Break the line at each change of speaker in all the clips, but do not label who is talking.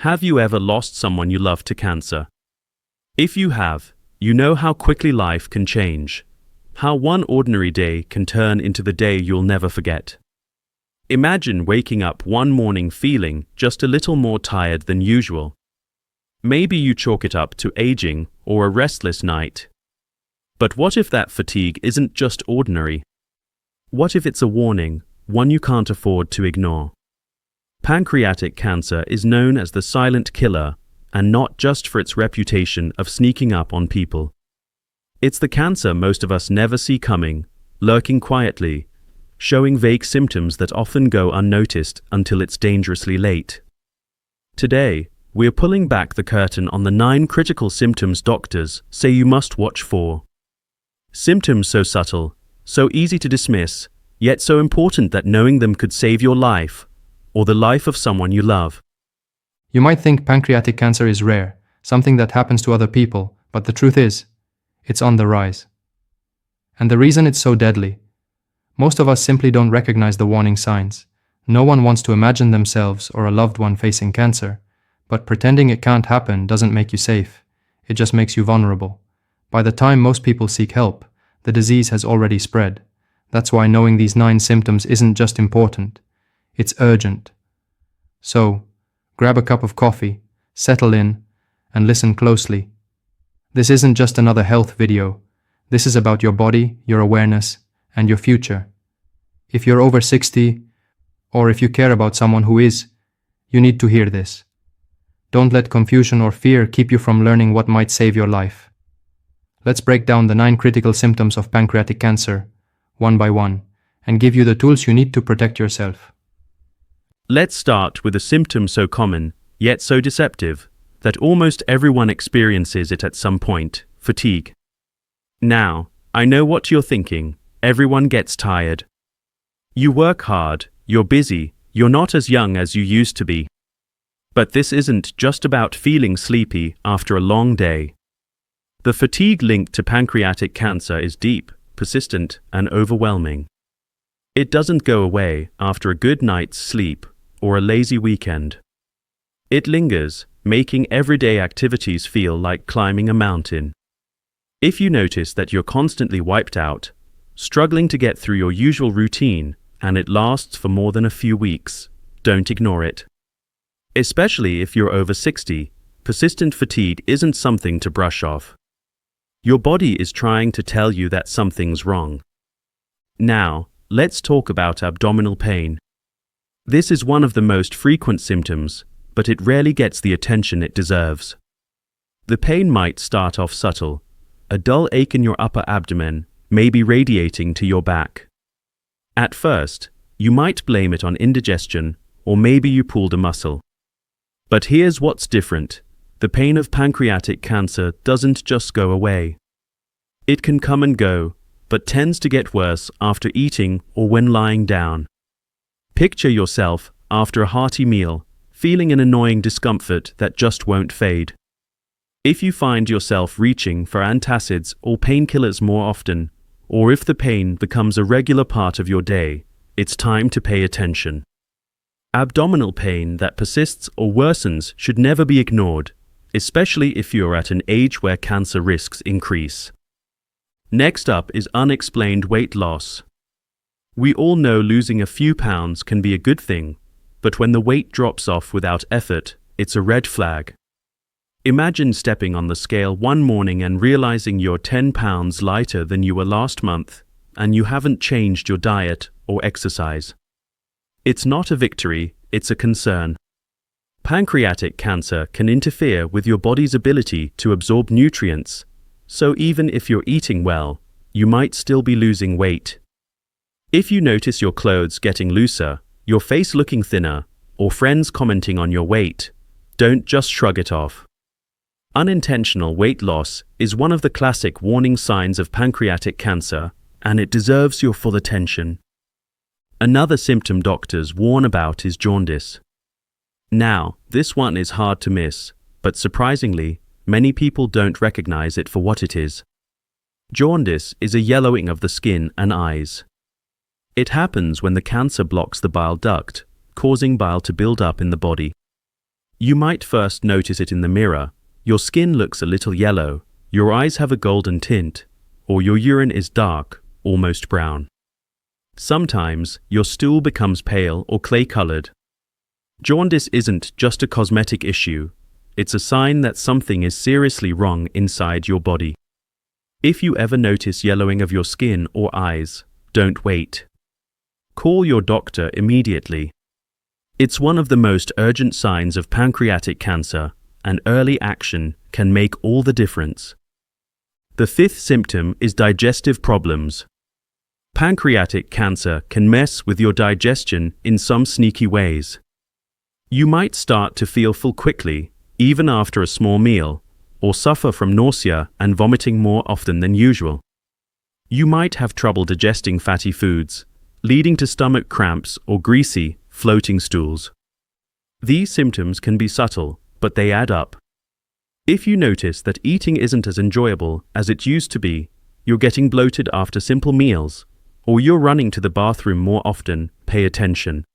Have you ever lost someone you loved to cancer? If you have, you know how quickly life can change, how one ordinary day can turn into the day you'll never forget. Imagine waking up one morning feeling just a little more tired than usual. Maybe you chalk it up to aging or a restless night. But what if that fatigue isn't just ordinary? What if it's a warning, one you can't afford to ignore? Pancreatic cancer is known as the silent killer, and not just for its reputation of sneaking up on people. It's the cancer most of us never see coming, lurking quietly, showing vague symptoms that often go unnoticed until it's dangerously late. Today, we're pulling back the curtain on the 9 critical symptoms doctors say you must watch for. Symptoms so subtle, so easy to dismiss, yet so important that knowing them could save your life, or the life of someone you love.
You might think pancreatic cancer is rare, something that happens to other people, but the truth is, it's on the rise. And the reason it's so deadly, most of us simply don't recognize the warning signs. No one wants to imagine themselves or a loved one facing cancer, but pretending it can't happen doesn't make you safe. It just makes you vulnerable. By the time most people seek help, the disease has already spread. That's why knowing these 9 symptoms isn't just important, it's urgent. So, grab a cup of coffee, settle in, and listen closely. This isn't just another health video. This is about your body, your awareness, and your future. If you're over 60, or if you care about someone who is, you need to hear this. Don't let confusion or fear keep you from learning what might save your life. Let's break down the 9 critical symptoms of pancreatic cancer, one by one, and give you the tools you need to protect yourself.
Let's start with a symptom so common, yet so deceptive, that almost everyone experiences it at some point: fatigue. Now, I know what you're thinking. Everyone gets tired. You work hard, you're busy, you're not as young as you used to be. But this isn't just about feeling sleepy after a long day. The fatigue linked to pancreatic cancer is deep, persistent, and overwhelming. It doesn't go away after a good night's sleep or a lazy weekend. It lingers, making everyday activities feel like climbing a mountain. If you notice that you're constantly wiped out, struggling to get through your usual routine, and it lasts for more than a few weeks, don't ignore it. Especially if you're over 60, persistent fatigue isn't something to brush off. Your body is trying to tell you that something's wrong. Now, let's talk about abdominal pain. This is one of the most frequent symptoms, but it rarely gets the attention it deserves. The pain might start off subtle. A dull ache in your upper abdomen may be radiating to your back. At first, you might blame it on indigestion, or maybe you pulled a muscle. But here's what's different. The pain of pancreatic cancer doesn't just go away. It can come and go, but tends to get worse after eating or when lying down. Picture yourself, after a hearty meal, feeling an annoying discomfort that just won't fade. If you find yourself reaching for antacids or painkillers more often, or if the pain becomes a regular part of your day, it's time to pay attention. Abdominal pain that persists or worsens should never be ignored, especially if you're at an age where cancer risks increase. Next up is unexplained weight loss. We all know losing a few pounds can be a good thing, but when the weight drops off without effort, it's a red flag. Imagine stepping on the scale one morning and realizing you're 10 pounds lighter than you were last month, and you haven't changed your diet or exercise. It's not a victory, it's a concern. Pancreatic cancer can interfere with your body's ability to absorb nutrients, so even if you're eating well, you might still be losing weight. If you notice your clothes getting looser, your face looking thinner, or friends commenting on your weight, don't just shrug it off. Unintentional weight loss is one of the classic warning signs of pancreatic cancer, and it deserves your full attention. Another symptom doctors warn about is jaundice. Now, this one is hard to miss, but surprisingly, many people don't recognize it for what it is. Jaundice is a yellowing of the skin and eyes. It happens when the cancer blocks the bile duct, causing bile to build up in the body. You might first notice it in the mirror. Your skin looks a little yellow, your eyes have a golden tint, or your urine is dark, almost brown. Sometimes, your stool becomes pale or clay-colored. Jaundice isn't just a cosmetic issue, it's a sign that something is seriously wrong inside your body. If you ever notice yellowing of your skin or eyes, don't wait. Call your doctor immediately. It's one of the most urgent signs of pancreatic cancer, and early action can make all the difference. The fifth symptom is digestive problems. Pancreatic cancer can mess with your digestion in some sneaky ways. You might start to feel full quickly, even after a small meal, or suffer from nausea and vomiting more often than usual. You might have trouble digesting fatty foods, leading to stomach cramps or greasy, floating stools. These symptoms can be subtle, but they add up. If you notice that eating isn't as enjoyable as it used to be, you're getting bloated after simple meals, or you're running to the bathroom more often, pay attention.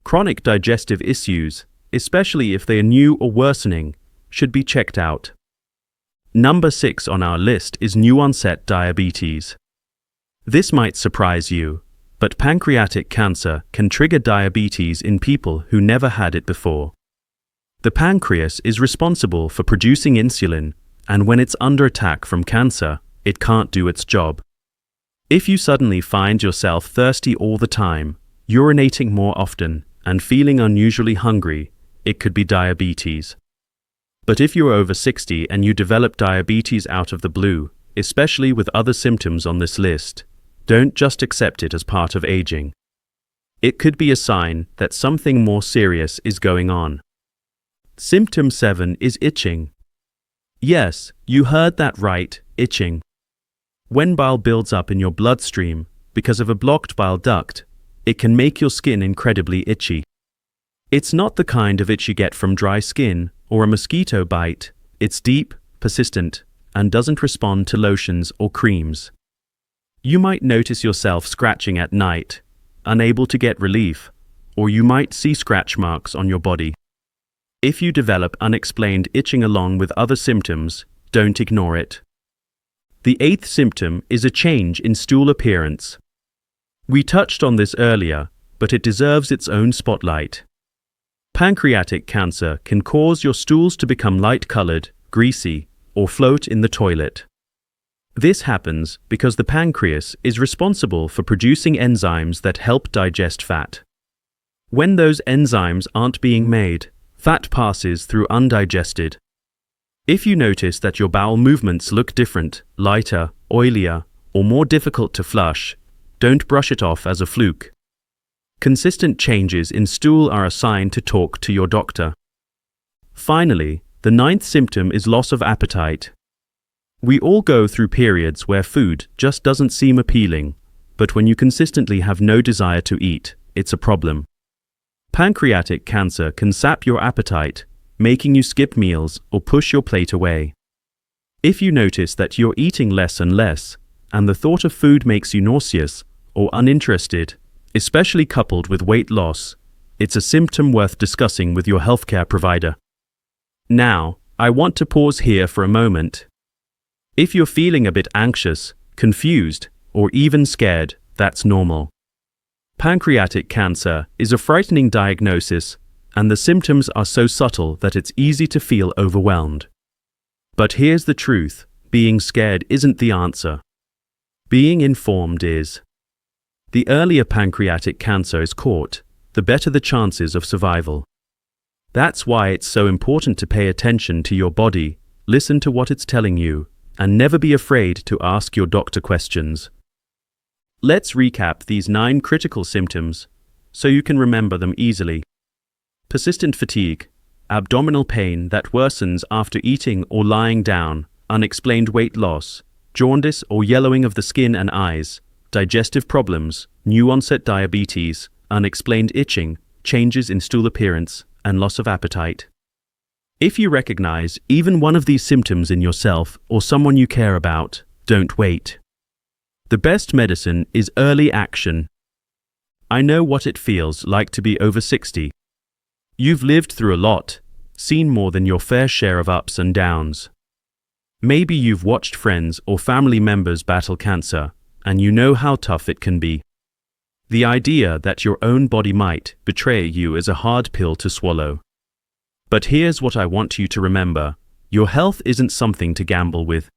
Chronic digestive issues, especially if they are new or worsening, should be checked out. Number 6 on our list is new-onset diabetes. This might surprise you, but pancreatic cancer can trigger diabetes in people who never had it before. The pancreas is responsible for producing insulin, and when it's under attack from cancer, it can't do its job. If you suddenly find yourself thirsty all the time, urinating more often, and feeling unusually hungry, it could be diabetes. But if you're over 60 and you develop diabetes out of the blue, especially with other symptoms on this list, don't just accept it as part of aging. It could be a sign that something more serious is going on. Symptom 7 is itching. Yes, you heard that right, itching. When bile builds up in your bloodstream because of a blocked bile duct, it can make your skin incredibly itchy. It's not the kind of itch you get from dry skin or a mosquito bite. It's deep, persistent, and doesn't respond to lotions or creams. You might notice yourself scratching at night, unable to get relief, or you might see scratch marks on your body. If you develop unexplained itching along with other symptoms, don't ignore it. The 8th symptom is a change in stool appearance. We touched on this earlier, but it deserves its own spotlight. Pancreatic cancer can cause your stools to become light-colored, greasy, or float in the toilet. This happens because the pancreas is responsible for producing enzymes that help digest fat. When those enzymes aren't being made, fat passes through undigested. If you notice that your bowel movements look different, lighter, oilier, or more difficult to flush, don't brush it off as a fluke. Consistent changes in stool are a sign to talk to your doctor. Finally, the 9th symptom is loss of appetite. We all go through periods where food just doesn't seem appealing, but when you consistently have no desire to eat, it's a problem. Pancreatic cancer can sap your appetite, making you skip meals or push your plate away. If you notice that you're eating less and less, and the thought of food makes you nauseous or uninterested, especially coupled with weight loss, it's a symptom worth discussing with your healthcare provider. Now, I want to pause here for a moment. If you're feeling a bit anxious, confused, or even scared, that's normal. Pancreatic cancer is a frightening diagnosis, and the symptoms are so subtle that it's easy to feel overwhelmed. But here's the truth, being scared isn't the answer. Being informed is. The earlier pancreatic cancer is caught, the better the chances of survival. That's why it's so important to pay attention to your body, listen to what it's telling you, and never be afraid to ask your doctor questions. Let's recap these 9 critical symptoms so you can remember them easily. Persistent fatigue, abdominal pain that worsens after eating or lying down, unexplained weight loss, jaundice or yellowing of the skin and eyes, digestive problems, new-onset diabetes, unexplained itching, changes in stool appearance, and loss of appetite. If you recognize even one of these symptoms in yourself or someone you care about, don't wait. The best medicine is early action. I know what it feels like to be over 60. You've lived through a lot, seen more than your fair share of ups and downs. Maybe you've watched friends or family members battle cancer, and you know how tough it can be. The idea that your own body might betray you is a hard pill to swallow. But here's what I want you to remember. Your health isn't something to gamble with.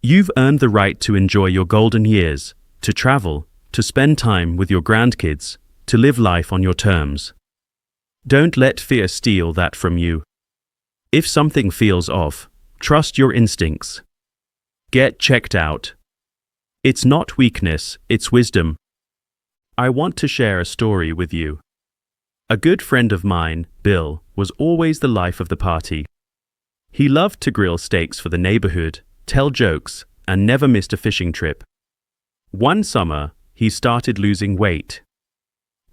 You've earned the right to enjoy your golden years, to travel, to spend time with your grandkids, to live life on your terms. Don't let fear steal that from you. If something feels off, trust your instincts. Get checked out. It's not weakness, it's wisdom. I want to share a story with you. A good friend of mine, Bill, was always the life of the party. He loved to grill steaks for the neighborhood, tell jokes, and never missed a fishing trip. One summer, he started losing weight.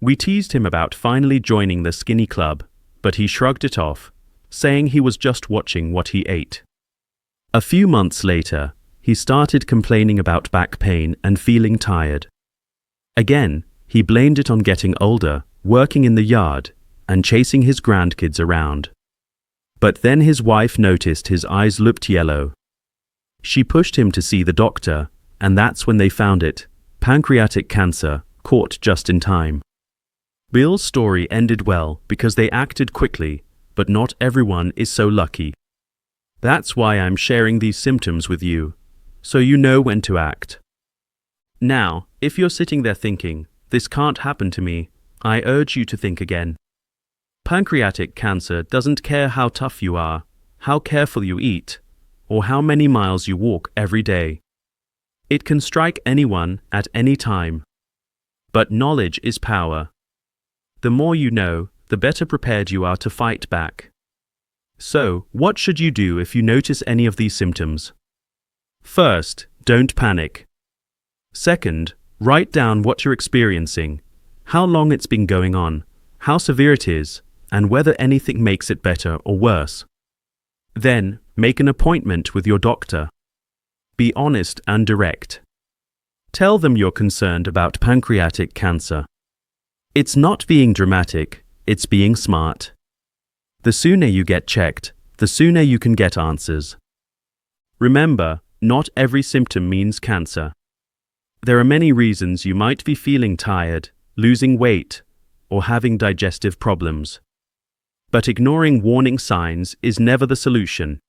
We teased him about finally joining the skinny club, but he shrugged it off, saying he was just watching what he ate. A few months later, he started complaining about back pain and feeling tired. Again, he blamed it on getting older, working in the yard, and chasing his grandkids around. But then his wife noticed his eyes looked yellow. She pushed him to see the doctor, and that's when they found it, pancreatic cancer, caught just in time. Bill's story ended well because they acted quickly, but not everyone is so lucky. That's why I'm sharing these symptoms with you, so you know when to act. Now, if you're sitting there thinking, "This can't happen to me," I urge you to think again. Pancreatic cancer doesn't care how tough you are, how careful you eat, or how many miles you walk every day. It can strike anyone at any time. But knowledge is power. The more you know, the better prepared you are to fight back. So, what should you do if you notice any of these symptoms? First, don't panic. Second, write down what you're experiencing, how long it's been going on, how severe it is, and whether anything makes it better or worse. Then, make an appointment with your doctor. Be honest and direct. Tell them you're concerned about pancreatic cancer. It's not being dramatic, it's being smart. The sooner you get checked, the sooner you can get answers. Remember, not every symptom means cancer. There are many reasons you might be feeling tired, losing weight, or having digestive problems. But ignoring warning signs is never the solution.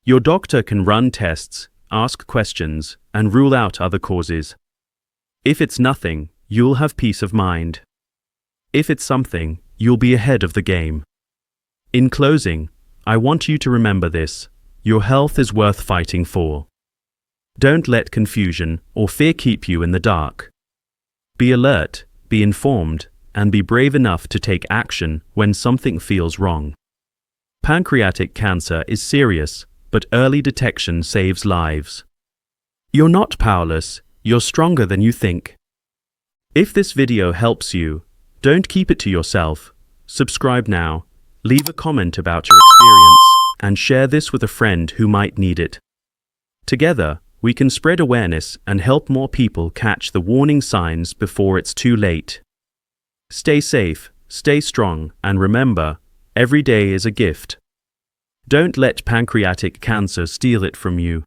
Your doctor can run tests, ask questions, and rule out other causes. If it's nothing, you'll have peace of mind. If it's something, you'll be ahead of the game. In closing, I want you to remember this: your health is worth fighting for. Don't let confusion or fear keep you in the dark. Be alert, be informed, and be brave enough to take action when something feels wrong. Pancreatic cancer is serious, but early detection saves lives. You're not powerless, you're stronger than you think. If this video helps you, don't keep it to yourself. Subscribe now, leave a comment about your experience, and share this with a friend who might need it. Together, we can spread awareness and help more people catch the warning signs before it's too late. Stay safe, stay strong, and remember, every day is a gift. Don't let pancreatic cancer steal it from you.